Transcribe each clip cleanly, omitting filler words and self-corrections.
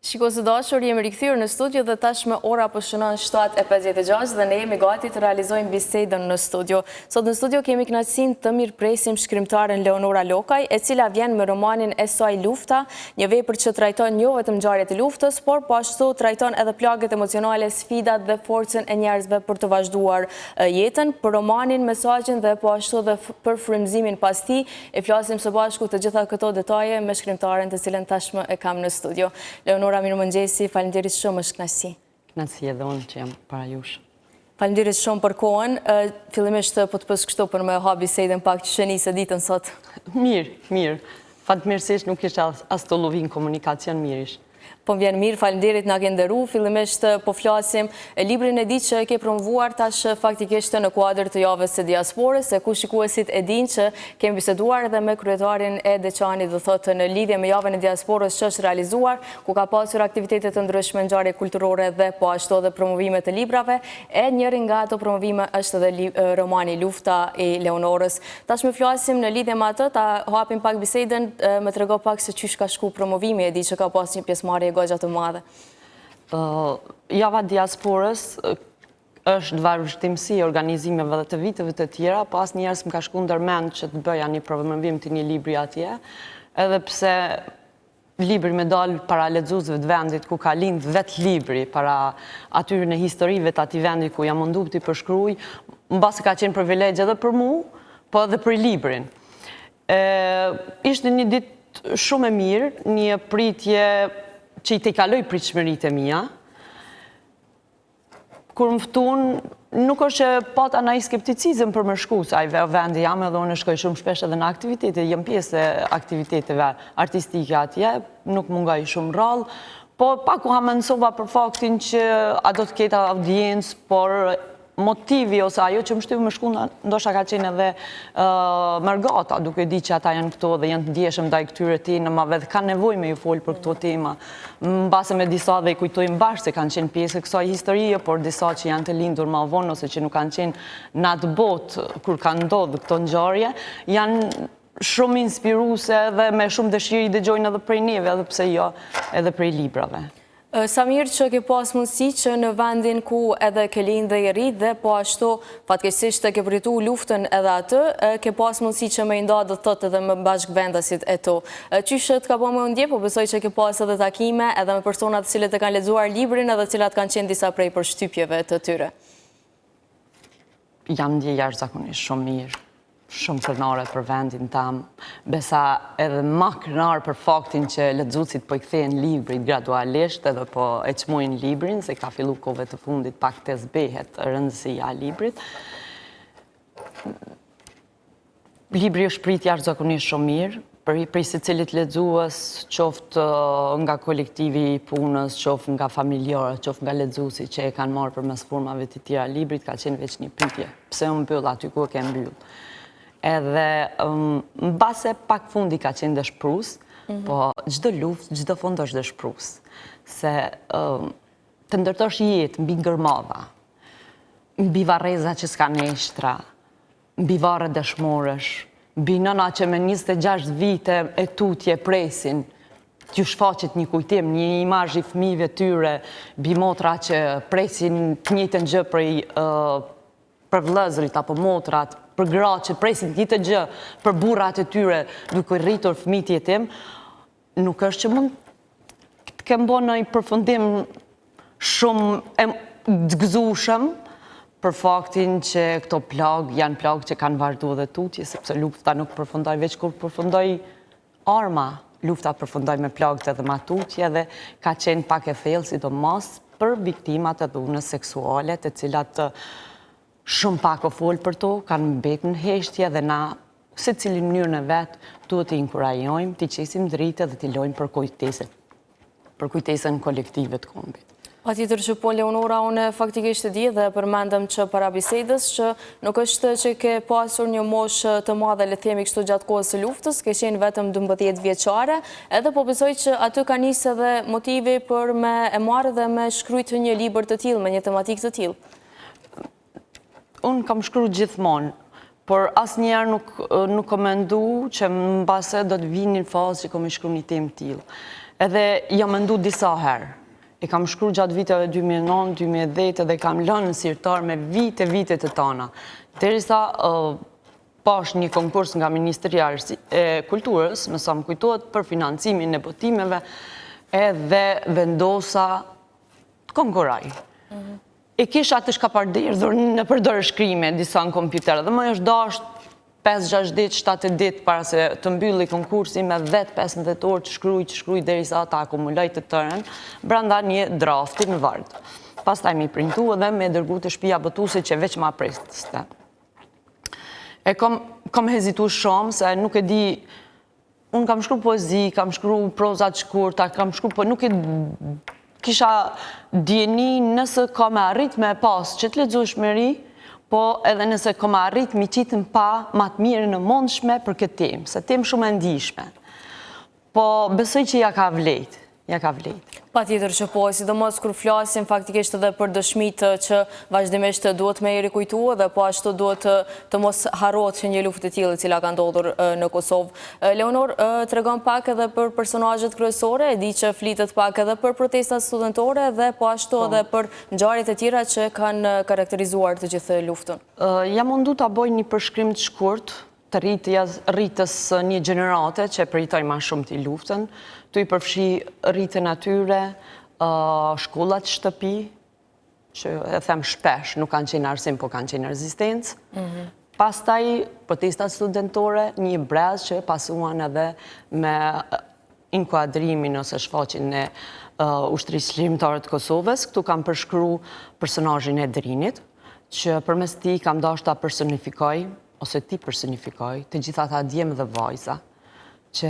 Shiko së dashur, jemi rikthyer në studio dhe tashmë ora po shënon 7:56 dhe ne jemi gati të realizojmë bisedën në studio. Sot në studio kemi kënaqësinë të mirëpresim shkrimtaren Leonora Lokaj, e cila vjen me romanin E saj lufta, një vepër që trajton jo vetëm ngjarjet e luftës, por po ashtu trajton edhe plagët emocionale, sfidat dhe forcën e njerëzve për të vazhduar jetën. Për romanin, mesazhin dhe po ashtu dhe për frymëzimin pas tij, e flasim së bashku të gjitha këto detaje me shkrimtaren të cilën tashmë e kam në studio. Leonora, mirëmëngjesi, faleminderit shumë, është kënaqësi. Kënaqësi edhe unë që jam para jush. Faleminderit shumë për kohën. Fillimisht po të pyes kështu për me ha bisedën pak që nisë ditën sot. Mirë. Fatmirësisht nuk ishte as të luvin komunikacion mirish. Po më vjen mirë, faleminderit na ke nderuar. Fillimisht po flasim librin e ditë që e ke promovuar tash faktikisht në kuadër të javës së diasporës, se ku shikuesit e dinë që kemi biseduar edhe me kryetarin e Deçanit, do thotë në lidhje me javën e diasporës që është realizuar, ku ka pasur aktivitete të ndryshme, ngjarje kulturore dhe po ashtu edhe promovime të librave, e njëri nga ato promovime është edhe romani Lufta e Leonorës. Tash më flasim në lidhje me atë, ta hapim pak bisedën, më trego pak se çish ka shku promovimi, e di që ka pasur një pjesëmarrje goxha të madhe. Java diasporës është vazhdimsi e organizimeve dhe të viteve të tjera, po asnjëherë s'm ka shku ndërmend që të bëja një promovim të një libri atje, edhe pse libri me dal para lexuesve të vendit ku ka lind vetë libri, para atyre në historive të atij vendi ku jam mundu të përshkruaj, mbasi ka qenë privilegj edhe për mua, po edhe për librin. Ishte një ditë shumë e mirë, një pritje që i te kaloj pritshmëritë e mia. Kur më ftun, nuk është që pata ndonjë skepticizëm për më shku, sa i vendi jam edhe unë shkoj shumë shpesh edhe në aktivitete, jam pjesë e aktiviteteve artistike atje, nuk mungoj shumë rrallë, po paku hamendësova për faktin që a do të ketë audiencë, por motivi ose ajo që më shtyp më shku ndoshta ka qenë edhe mërgata, duke di që ata janë këto dhe janë të ndjeshëm ndaj këtyre temave dhe kanë nevojë me ju fol për këto tema. Mbase me disa dhe i kujtojmë bashkë se kanë qenë pjesë e kësaj historie, por disa që janë të lindur më vonë ose që nuk kanë qenë në atë botë kur kanë ndodhur këto ngjarje, janë shumë inspiruese dhe me shumë dëshirë i dëgjojnë edhe prej neve, edhe pse jo edhe prej librave. Sa mirë që ke pas mundësi që në vendin ku edhe ke lind dhe i rrit dhe po ashtu fatkeqësisht ke pritu luftën edhe atë, ke pas mundësi që me i nda do të thotë edhe me bashkëvendasit e to. Qysh të ka po me ndje, po besoj që ke pas edhe takime edhe me personat të cilët e kanë lexuar librin edhe cilat kanë qenë disa prej përshtypjeve të tyre. Jam ndje jashtëzakonisht shumë mirë. Shumë krenare për vendin tam, besa edhe ma krenare për faktin që lexuesit po i kthejnë librit gradualisht edhe po e çmojnë librin, se ka fillu kohëve të fundit pak të zbehet rëndësia e librit. Libri është prit jashtëzakonisht shumë mirë, për secilit lexues, qoftë nga kolektivi i punës, qoftë nga familjarët, qoftë nga lexuesit që e kanë marrë përmes formave të tjera librit, ka qenë veç një pyetje. Pse u mbyll aty ku e ke mbyll? Edhe mbase pak fundi ka qenë dëshprus, po çdo luftë, çdo fund është dëshprus. Se të ndërtosh jetë mbi ngërmava, mbi varreza që s'ka neshtra, mbi varre dëshmorësh, mbi nëna që me 26 vite e tutje presin, t'ju shfaqet një kujtim, një imazh i fëmijëve tyre, mbi motra që presin të njëjtën gjë për vëllezërit apo motrat, për gratë që presin të njëjtë gjë për burrat e tyre duke rritur fëmijët e jetim, nuk është që mund të kem bën një përfundim shumë të gëzueshëm për faktin që këto plagë janë plagë që kanë vazhduar dhe tutje, sepse lufta nuk përfundoi veç kur përfundoi arma, lufta përfundoi me plagët edhe me tutje dhe ka qenë pak e thellë, sidomos për viktimat e dhunës seksuale, të cilat shumë pak o folë për to, kanë mbetur në heshtje dhe na, se cilin mënyrën e vetë, duhet të inkurajojmë, të qesim dritë dhe të lojmë për kujtesën kolektive të kombit. Patjetër që po Leonora, unë faktikisht e di dhe përmendëm që para bisedës që nuk është që ke pasur një moshë të madhe, le të themi kështu gjatë kohës së luftës, ke qenë vetëm 12 vjeçare, edhe po besoj që aty ka nisë edhe motivi për me e marrë dhe me shkruajtur një libër të tillë me një tematikë të tillë. Unë kam shkruar gjithmonë, por asnjëherë nuk kom mendu që mbase do të vini në fazë që kom i shkruar një temë tillë. Edhe jam mendu disa herë. E kam shkruar gjatë viteve 2009, 2010 dhe kam lënë në sirtar me vite të tana. Derisa pash një konkurs nga Ministria e Kulturës, më sa më kujtohet, për financimin e botimeve, edhe vendosa të konkuraj. E kisha të shkapardirë në përdorë shkrime, disa në kompjuter, dhe më është dasht 5-6 ditë, 7 ditë para se të mbylli konkursi me 10-15 orë të shkruj derisa ta akumuloj të tërën, brenda një drafti në vardë. Pastaj mi printu edhe me dërgu të shtëpia botuese që veç ma preste. E kom hezitu shumë, se nuk e di, unë kam shkru poezi, kam shkru prozat shkurta, kam shkru, po nuk e kisha djeni nëse kam arrit me pas që të lexueshmëri, po edhe nëse kam arrit mi qitën pa ma të mirë në mundshme për këtë temë, se temë shumë e ndishme. Po besoj që ja ka vlejt. Pa tjetër që po, sidomos kur flasim faktikisht edhe për dëshmit që vazhdimisht duhet me i rikujtua dhe po ashtu duhet të mos harrohet që një luftë e tillë e cila ka ndodhur në Kosovë. Leonor, tregon pak edhe për personazhet kryesore, e di që flitet pak edhe për protestat studentore dhe po ashtu edhe për ngjarjet e tjera që kanë karakterizuar të gjithë luftën. Jam mundu ta bëj një përshkrim të shkurt të rritës një gjenerate që përjetoj ma shumë të luftën, të i përfshi rritën atyre, shkollat shtëpi, që e them shpesh, nuk kanë qenë arsim, po kanë qenë rezistencë. Pastaj, protestat studentore, një brez që pasuan edhe me inkuadrimin ose shfaqin e ushtrisë çlirimtare të Kosovës. Këtu kam përshkru personazhin e Drinit, që përmes tij kam dashur ta personifikoj ose ti personifikoj të gjitha ata djemë dhe vajza që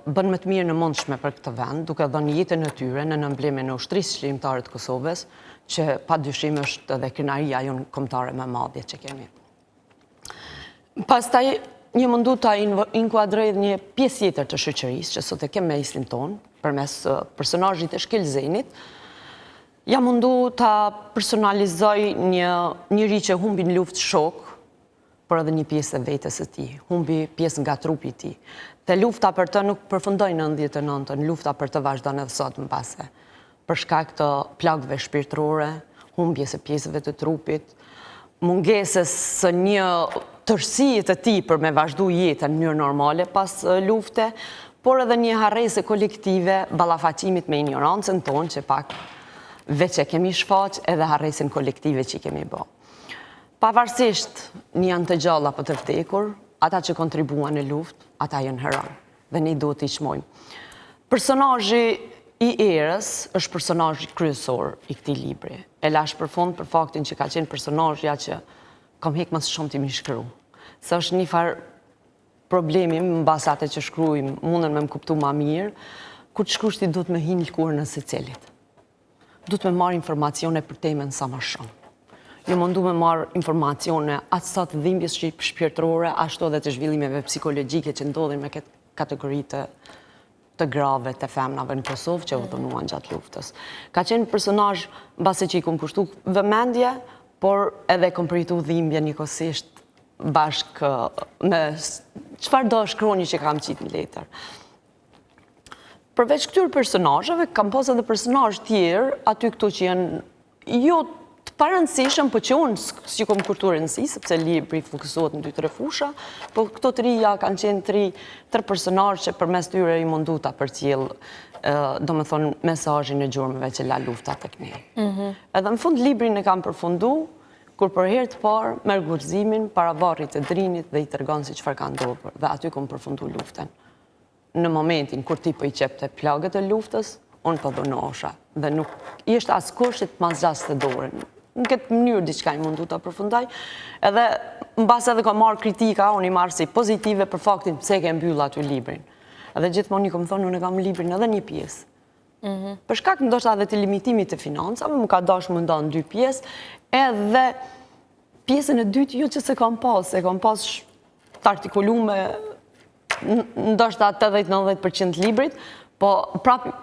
bën më të mirë në mundshme për këtë vend, duke dhënë jetën e tyre në emblemin e ushtrisë çlirimtare të Kosovës, që padyshim është edhe krenaria jonë kombëtare më e madhe që kemi. Pastaj një mundu ta inkuadroj një pjesë tjetër të shoqërisë, që sot e kemë me islim tonë, përmes personazhit të Shkelzenit. Jam mundu ta personalizoj një njeri që humbi në luftë shok, por edhe një pjesë e vetës e tij, humbi pjesë nga trupi i tij. Te lufta për të nuk përfundoi në 99-ën, lufta për të vazhdon edhe sot mbase. Për shkak të plagëve shpirtërore, humbjes së pjesëve të trupit, mungesës së një tërësie të tij për me vazhdu jetën në mënyrë normale pas lufte, por edhe një harrese kolektive ballafaqimit me ignorancën tonë që pak veç e kemi shfaq, edhe harresen kolektive që kemi bë. Pavarësisht një janë të gjalla apo të vdekur, ata që kontribuan në luftë, ata janë heron dhe ne duhet t'i çmojmë. Personazhi i erës është personazhi kryesor i këtij libri. E lash për fund për faktin që ka qenë personazhja që kam hek më shumë ti më shkruaj. Se është një farë problemi mbas atë që shkruajmë, mundën me më kuptu më mirë, kur të shkruash ti duhet me hinë lkurën e secilit. Duhet me marrë informacione për temën sa më shumë. Ju mundu me marrë informacione atë sa të dhimbjes shpirtërore, ashtu edhe të zhvillimeve psikologjike që ndodhin me këtë kategori të grave të femnave në Kosovë që u dhunuan gjatë luftës. Ka qenë personazh mbase që i kom kushtu vëmendje, por edhe kom pritu dhimbje njëkohësisht bashkë me çfarë do shkruani që kam qitë në letër. Përveç këtyre personazheve, kam pas edhe personazh tjerë, aty këtu që janë jo të parëndësishëm, po që unë si kom kurtu rëndësi, sepse libri fokusohet në 2-3 fusha, po këto 3 kanë qenë 3 personazhe që përmes tyre i mundu ta përcjell, do me thonë, mesazhin e gjurmëve që la lufta tek ne. Edhe në fund librin e kam përfundu, kur për herë të parë merr guximin para varrit të Drinit dhe i tregon se çfarë ka ndodhur, dhe aty kom përfundu luftën. Në momentin kur ti po i qepte plagët e luftës, unë po dhunohesha dhe nuk ishte askush që të ma zgjaste dorën. Në këtë mënyrë diçka i mundu ta përfundoj, edhe mbas edhe kam marrë kritika, unë i marrë si pozitive për faktin pse ke mbyll aty librin. Edhe gjithmonë i kam thonë unë kam librin edhe një pjesë. Për shkak ndoshta edhe të limitimit të financave, më ka dashur më ndan 2 pjesë, edhe pjesën e dytë jo që se kam pas të artikulume ndoshta 80-90% librit, po prapë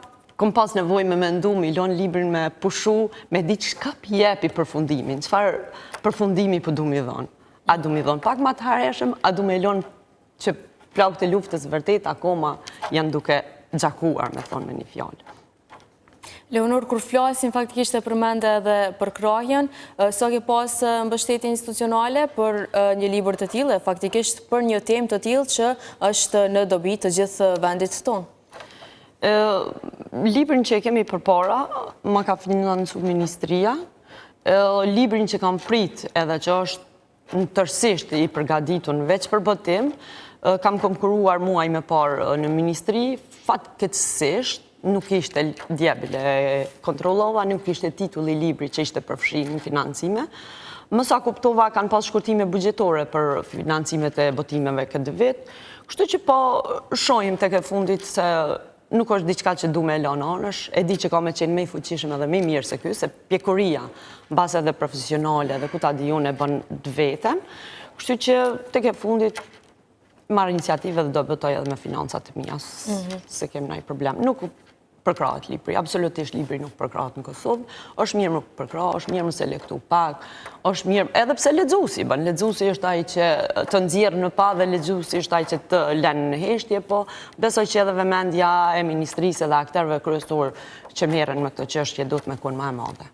kom pas nevojë me mendu, me lon librin me pushu, me di çka jepi përfundimin, çfarë përfundimi po du mi dhënë. A du mi dhonë pak më të hereshëm, a du me lonë që plagët e luftës vërtet akoma janë duke gjakuar, me thonë me një fjallë. Leonor, kur flasin faktikisht e përmende edhe për krahjen, sa ke pas mbështetje institucionale për një libër të tillë, faktikisht për një temë të tillë që është në dobi të gjithë vendit tonë? Librin që e kemi përpara, ma ka financu Ministria, librin që kam prit edhe që është në tërsisht i përgaditun veç për botim, kam konkuruar muaj me parë në Ministri, fatkeqësisht nuk ishte djebile kontrolova, nuk ishte titulli libri që ishte përfshi në financime. Mësa kuptova kanë pas shkurtime bugjetore për financimet e botimeve këtë vit, kështu që po shojmë tek e fundit se nuk është diçka që du me lanë anësh, e di që ka me qenë me i fuqishëm edhe me mirë se kjo, se pjekuria, base edhe profesionale dhe ku ta di unë e bën të vetëm, kështu që tek e fundit marrë iniciative dhe do bëtoj edhe me financat të mija, se kem nëjë problem. Nuk përkrahet libri, absolutisht libri nuk përkrahet në Kosovë, është mirë nuk përkrahet, është mirë më selektu pak, është mirë, edhe pse lexuesi, lexuesi është ai që të nxjerr në pa dhe lexuesi është ai që të lënë në heshtje, po besoj që edhe vëmendja e ministrisë dhe aktorëve kryesor që merren me këtë çështje duhet me qenë më e madhe.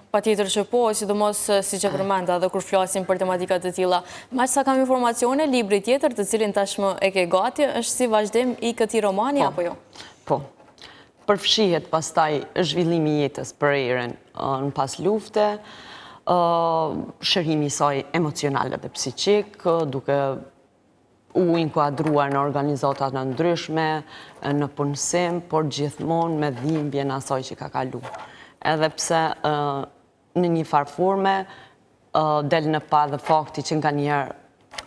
Patjetër që po, sidomos siç e përmenda edhe kur flasim për tematika të tilla. Më sa kam informacione, libri tjetër të cilin tashmë e ke gati është si vazhdim i këtij romani apo jo? Po. Përfshihet pastaj zhvillimi i jetës për erën në pas lufte, shërimi i saj emocional dhe psiqik, duke u inkuadruar në organizata të ndryshme, në punësim, por gjithmonë me dhimbjen asaj që ka kalu. Edhe pse në një farë forme del në pa dhe fakti që nga njerë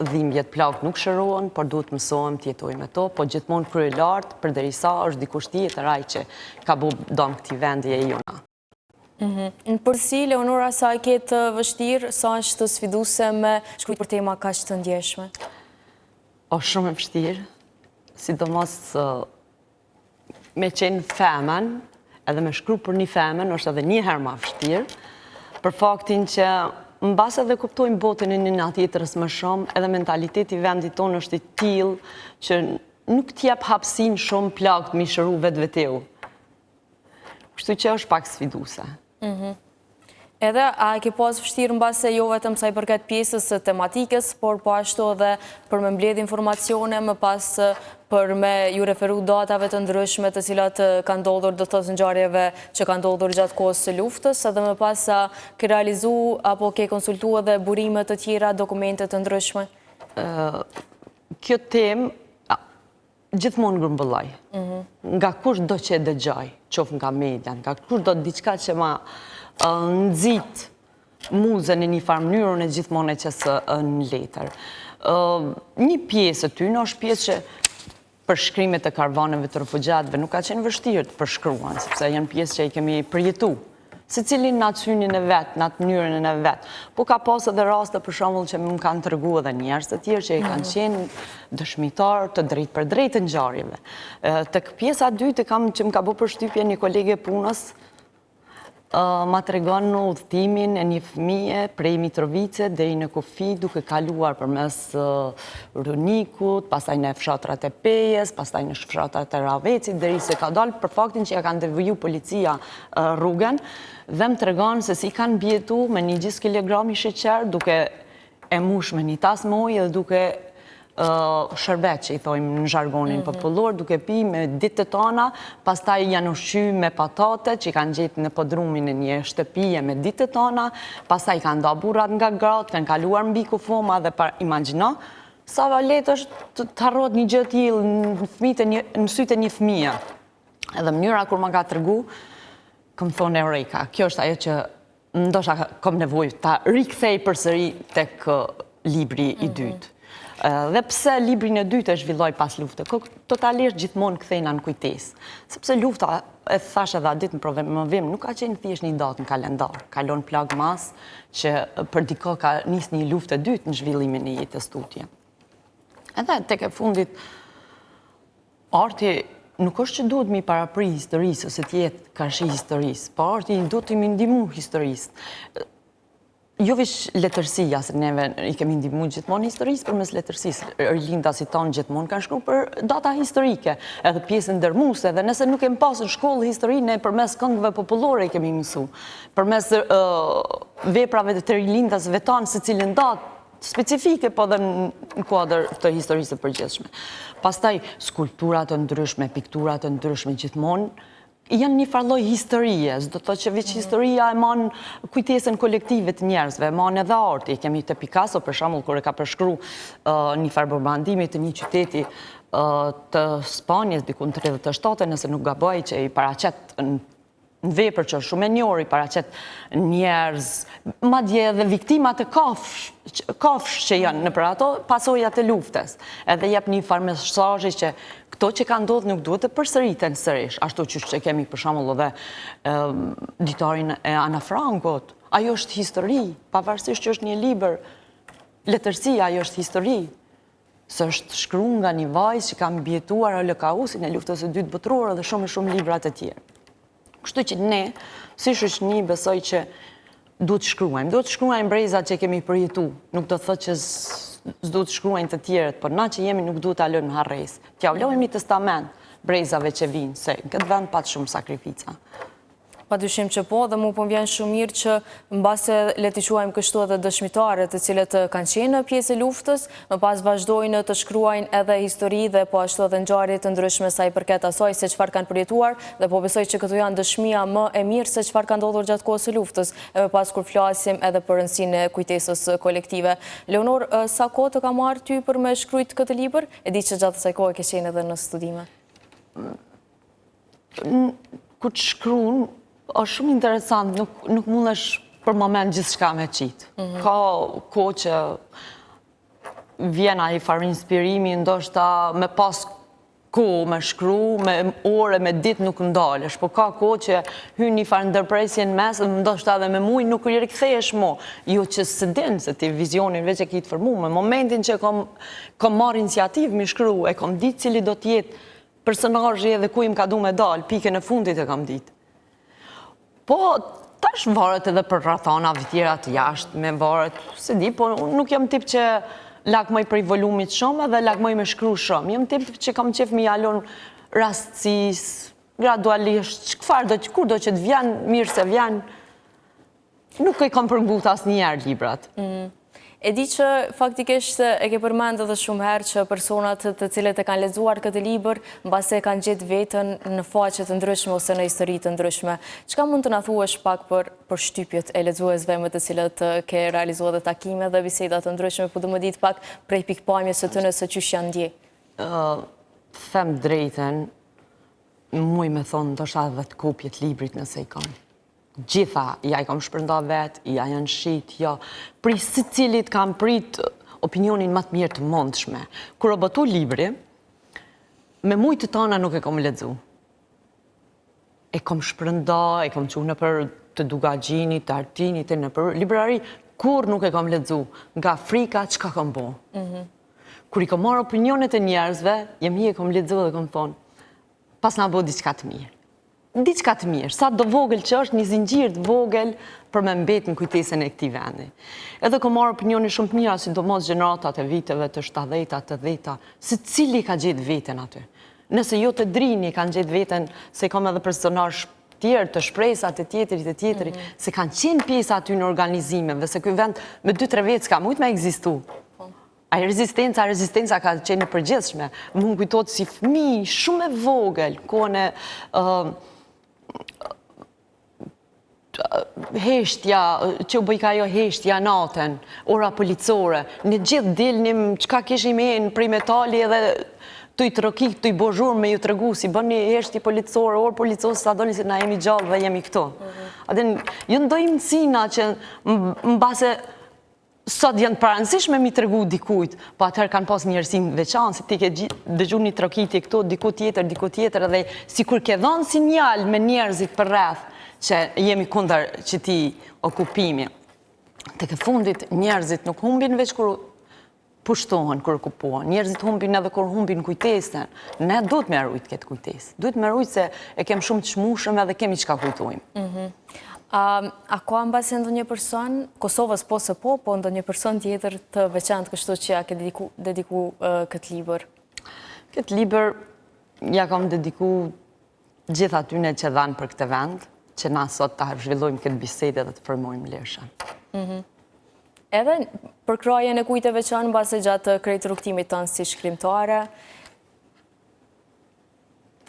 dhimbjet plagë nuk shërohen, por duhet mësohem të jetojmë me to, po gjithmonë krye lartë, përderisa është dikush tjetër ai që ka bu dom këtij vendi e jona. Në përsi, Leonora, sa e ketë vështirë, sa është sfiduese me shkruaj për tema kaq të ndjeshme? Është shumë e vështirë, sidomos me qenë femen, edhe me shkru për një femen, është edhe një herë ma vështirë, për faktin që në base dhe kuptojmë botën e një tjetrës më shumë, edhe mentaliteti vendit tonë është i tillë që nuk t'jep hapsin shumë plagë të mishëru vetë veteu. Kështu që është pak sfiduese. Edhe, a ke pas vështirë në base jo vetëm sa i përket pjesës tematikës, por po ashtu edhe për me mbledh informacione, më pas për me ju referu datave të ndryshme të cilat ka ndodhur do të thotë ngjarjeve që ka ndodhur gjatë kohës së luftës, edhe më pas ke realizu apo ke konsultu edhe burime të tjera, dokumente të ndryshme? Kjo temë gjithmonë grumbulloj. Nga kush do që e dëgjoj, qof nga media, nga kush do diçka që ma nëzit muzën e një farë mënyrën e gjithmonë e qësë në letër. Një pjesë të tynë është pjesë që për shkrimet e karvaneve të refugjatëve nuk ka qenë vështirë të përshkruan, sepse janë pjesë që i kemi përjetu, se cilin në atë synin e vetë, në atë mënyrën e vetë. Po ka pas edhe raste për shembull që më kanë tregu edhe njerëz të tjerë që i kanë qenë dëshmitar të drejtë për drejtë të ngjarjeve. Tek pjesa e dytë që më ka bërë përshtypje një kolege punës, ma tregon në udhëtimin e një fëmije prej Mitrovice deri në Kufi, duke kaluar përmes Runikut, pastaj në fshatrat e Pejes, pastaj në fshatrat e Ravecit, deri se ka dalë për faktin që ja kanë devijuar policia rrugën, dhe më tregon se si kanë bjetu me një 20 kilogrami sheqer, duke e mush me një tas me ujë dhe duke shërbet që i thojmë në zhargonin popullor, duke pi me ditët tona, pastaj janë ushqy me patate që i kanë gjetë në podrumin e një shtëpije me ditët tona, pastaj kanë da burrat nga gratë, kanë kaluar mbi kufoma dhe imagjino, sa valet është të harrot një gjë tillë në sytë e një fëmije. Edhe mënyra kur më ka tregu, kam thonë Eureka, kjo është ajo që ndoshta kam nevojë ta rikthej përsëri tek libri i dytë. Dhe pse librin e dytë e zhvilloj pas lufte, totalisht gjithmonë kthejna në kujtesë. Sepse lufta, e thash edhe atë ditë në promovim, nuk ka qenë thjesht një datë në kalendar. Kalon plagë mas që për diko ka nis një luftë e dytë në zhvillimin e jetës tutje. Edhe tek e fundit, arti nuk është që duhet mi parapri historisë ose të jetë karshi historisë, po arti duhet të mi ndihmu historisë. Jo vish letërsia, se neve i kemi ndihmu gjithmonë historisë për mes letërsisë. Rilindasit tonë gjithmonë kanë shkru për data historike, edhe pjesën ndërmuese, dhe nëse nuk kemi pasur shkollë historinë, për mes këngëve popullore i kemi mësu, për mes veprave të rilindasve tanë, se cilën datë specifike, po dhe në kuadër të historisë të përgjithshme. Pastaj, skulpturat të ndryshme, pikturat të ndryshme gjithmonë, janë një farloj historie, do të thotë që veç historia e man kujtesën kolektive të njerëzve, e man edhe arti. Kemi të Picasso, për shembull, kur e ka përshkru një farë bombardimi të një qyteti të Spanjës, diku në 37, nëse nuk gaboj, që i paraqet në vepër që është shumë e njohur, i paraqet njerëz, madje edhe viktimat e kafsh që janë në për ato, pasojat e luftës. Edhe jep një farë mesazhi që këto që ka ndodhur nuk duhet të përsëriten sërish, ashtu që kemi për shembull edhe ditarin e Ana Frankot. Ajo është histori, pavarësisht që është një libër, letërsia ajo është histori. Se është shkruar nga një vajzë që ka mbijetuar Holokaustin e luftës së dytë botërore dhe shumë libra të tjerë. Kështu që ne, si shoqëni, besoj që duhet të shkruajmë brezat që kemi përjetu. Nuk do të thotë që s'duhet të shkruajnë të tjerët, por na që jemi nuk duhet ta lënë në harres. T'ja ulojmë një testament brezave që vinë, se në këtë vend pat shumë sakrifica. Pa dyshim që po, dhe mu po vjen shumë mirë që mbase le t'i quajmë kështu edhe dëshmitarët të cilët kanë qenë pjesë e luftës, më pas vazhdojnë të shkruajnë edhe histori dhe po ashtu edhe ngjarje të ndryshme sa i përket asaj se çfarë kanë përjetuar, dhe po besoj që këto janë dëshmia më e mirë se çfarë ka ndodhur gjatë kohës së luftës, e më pas kur flasim edhe për rëndësinë e kujtesës kolektive. Leonor, sa kohë të ka marrë ty për me shkruajt këtë libër? E di që gjatë asaj kohe ke qenë edhe në studime. Kur të shkruan, është shumë interesant, nuk mundesh për moment gjithçka me qitë. Ka kohë që vjen ai farë inspirimi, ndoshta me pas kohë me shkru, me ore, me ditë nuk ndalesh, po ka kohë që hyn një farë ndërpresje në mes, ndoshta edhe me muj nuk rikthehesh mo. Jo që s'din se ti vizionin veç e ki të formuar, në momentin që kam marrë iniciativë me shkru, e kam ditë cili do të jetë personazhi edhe ku im ka du me dal, pikën e fundit e kam ditë. Po, tash varet edhe për rrethana tjera të jashtë, me varet, se di, po nuk jam tip që lakmoj për i volumit shumë edhe lakmoj me shkru shumë. Jam tip që kam qef me jalon rastësis, gradualisht, kur do që të vjen, mirë se vjen, nuk e kam përngut asë njerë librat. E di që faktikisht e ke përmend edhe shumë herë që personat të cilët e kanë lexuar këtë libër mbase e kanë gjetë veten në faqe të ndryshme ose në histori të ndryshme. Çka mund të na thuash pak për shtypjet e lexuesve me të cilët ke realizuar dhe takime dhe biseda të ndryshme, po do më ditë pak prej pikpamjes së tyre se çysh janë ndje? Them drejtën, muj me thonë ndoshta edhe të kopje të librit nëse i kanë. Gjitha, ja i kam shpërnda vetë, ja janë shit, ja. Pri si cilit kam prit opinionin më të mirë të mundshme. Kur o botu libri, me mujtë të tana nuk e kam lexu. E kam shpërnda, e kam qu në për të Dugagjinit, të Artinit, në për librari, kur nuk e kam lexu. Nga frika, çka kam bo? Kur i kam marrë opinionet e njerëzve, jam e kam lexu dhe kam thonë, pas na bo diçka të mirë. Diçka të mirë, sa do vogël që është një zinxhir të vogël për me mbet në kujtesën e këtij vendi. Edhe kam marrë opinione shumë të mira, sidomos gjeneratat e viteve të 70-ta, 80-ta, se cili ka gjetë veten aty. Nëse jo të drini kanë gjetë veten, se kam edhe personazh tjerë të shpresat e tjetrit, se kanë qenë pjesa aty në organizimeve, se ky vend me 2-3 vjet s'ka mujt me ekzistu. Ai rezistenca ka qenë e përgjithshme. Më kujtohet si fëmijë shumë e vogël, kohën e heshtja, që u bëjka jo heshtja natën, ora policore, në gjithë dilnim çka kishim në prej metali edhe të i trokik, të i bozhur me ju të regu, si bën një heshtje policore, orë policore, sa doni si na jemi gjallë dhe jemi këto. Jo ndojmë mësina që mbase sot janë parancishme mi të regu dikujt, po atëherë kanë pas njërësim veçanë, se ti ke dëgju një trokitje këto, diku tjetër, edhe si kur ke dhonë sinjal me njerëzit për rreth, që jemi kundër që ti okupimi. Të ke fundit, njerëzit nuk humbin veç kur pushtohen, kur okupohen. Njerëzit humbin edhe kur humbin kujtesën. Ne duhet me rujt këtë kujtesë. Duhet me rujt se e kem shumë të shmushëm edhe kemi çka kujtojmë. A ka mbasi ndonjë person, Kosovës po se po ndonjë person tjetër të veçantë kështu që ja ke dediku këtë libër? Këtë libër ja kam dediku gjithë atyne që dhanë për këtë vend, që na sot ta zhvillojmë këtë bisedë dhe të formojmë lëshën. Edhe për krajen e kujt e veçanë mbase gjatë krejt rrugtimit tonë si shkrimtare?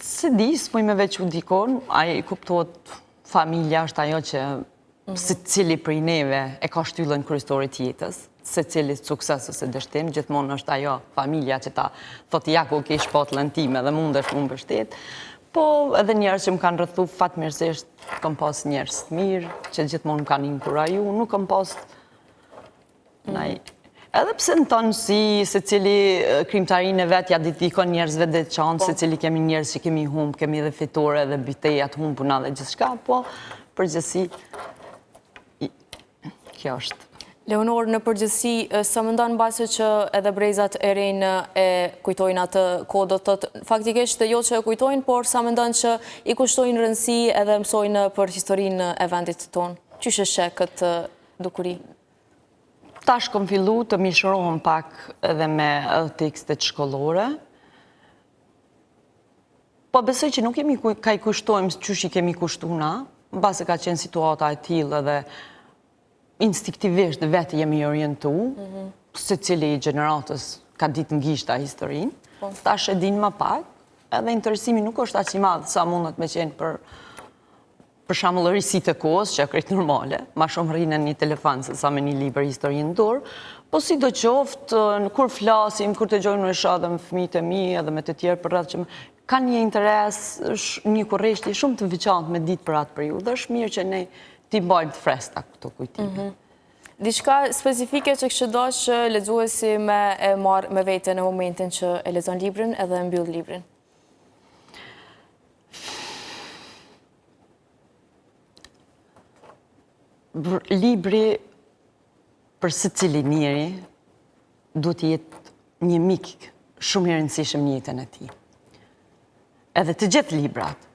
Se di, s'poj me veç u dikon, a i kuptohet familja është ajo që se cili prej neve e ka shtyllën kryestorit jetës, se cili sukses ose dështim, gjithmonë është ajo familja që ta thot ja ku ke shpatllën time dhe mundesh më mbështet. Po edhe njerëz që më kanë rrethu fatmirësisht, kam pas njerëz të mirë, që gjithmonë më kanë inkuraju, nuk kam pas edhe pse në tonë si se cili krimtarin e vetë ja dedikon njerëzve dhe qanë, se cili kemi njerëz që kemi humbë, kemi edhe fitore dhe bitejat humbë puna dhe gjithë shka, po përgjësi, kjo është. Leonor, në përgjësi, sa më ndonë base që edhe brezat e rinë e kujtojnë atë kodot, të faktikisht jo që e kujtojnë, por sa më ndonë që i kushtojnë rëndësi edhe mësojnë për historinë e vendit tonë. Qysh e sheh këtë dukuri? Tash kom fillu të mishrohem pak edhe me tekstet shkollore. Po besoj që nuk kemi ka i kushtojmë qysh i kemi kushtu na, në base ka qenë situata e tillë edhe instinktivisht vetë jemi orientu, se cili i gjeneratës ka ditë ngishta historinë. Tash e din më pak, edhe interesimi nuk është aq i madh sa mundet me qenë për shembull risit e kohës, që krejt normale, ma shumë rrinë në një telefon se sa me një libër historinë në dorë, po si do qoftë, kur flasim, kur të gjojnë në shoh dhe me fëmijët e mi, edhe me të tjerë për rreth që kanë një interes, një kurreshti shumë të veçantë me ditë për atë periudhë, është mirë që ne t'i mbajmë të freskëta këto kujtime. Diçka specifike që kështë dosh lexuesi me marrë me vete në momentin që e lexon librin edhe e mbyll librin? Libri për secili njeri duhet të jetë një mik shumë i rëndësishëm në jetën e tij. Edhe të gjithë librat,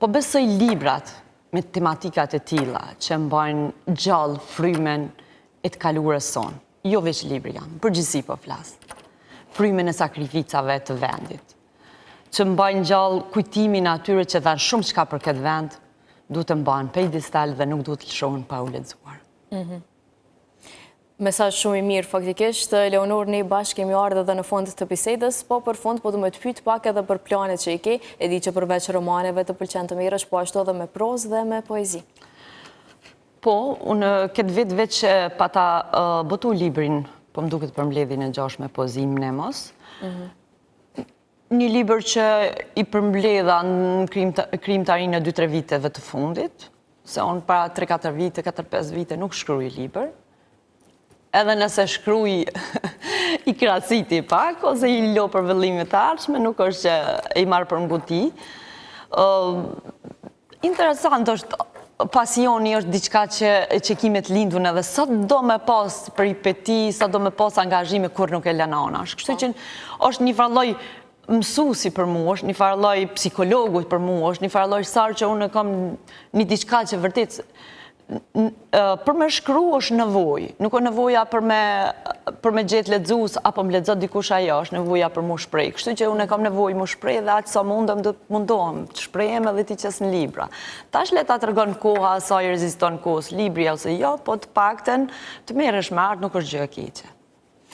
po besoj librat me tematikat e tilla që mbajnë gjallë frymen e të kaluarës sonë. Jo veç libri janë, përgjithësi po flas. Frymen e sakrificave të vendit, që mbajnë gjallë kujtimin atyre që dhanë shumë çka për këtë vend, duhet të mbahen pedestal dhe nuk duhet të lëshohen pa u lexuar. Mesazh shumë i mirë faktikisht. Leonor, ne bashkë kemi ardhur edhe në fund të bisedës, po për fund po du me të pyet pak edhe për planet që i ke. E di që përveç romaneve të pëlqen të merresh, po ashtu edhe me prozë dhe me poezi. Po, unë këtë vit veç pata botu librin, po më duket për mbledhjen e 6 me poezi Mnemos. Një libër që i përmbledha në krijimtarinë e 2-3 viteve të fundit, se unë para 3-4 vite, 4-5 vite nuk shkruaj libër. Edhe nëse shkruaj i krahasiti pak, ose i lo për vëllime të ardhshme, nuk është që i marr për mbuti. Interesant është, pasioni është diçka që kimet lindun edhe sa do me pas peripeti, sa do me pas angazhime kur nuk e lën anash. Kështu që është një farlloj mësuesi për mua, është një farlloj psikologu për mua, është një farlloj sarë që unë kam një diçka që vërtet për me shkru është nevojë. Nuk është nevoja për me gjetë lexues apo më lexo dikush ajo, është nevoja për mu shpreh. Kështu që unë kam nevojë mu shpreh dhe aq sa mundem do të mundohem të shprehem edhe ti qes në libra. Tash le ta tregon koha sa i reziston kohës libri ose jo, po të paktën të merresh me art nuk është gjë e keqe.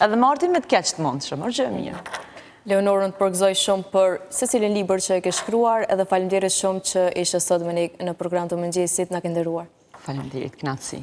Edhe me artin me të keq të mundshëm, është gjë e mirë. Leonorën të përgëzoj shumë për secilin libër që e ke shkruar edhe faleminderit shumë që ishe sot me ne në program të mëngjesit na ke nderuar. Faleminderit, kënaqësi.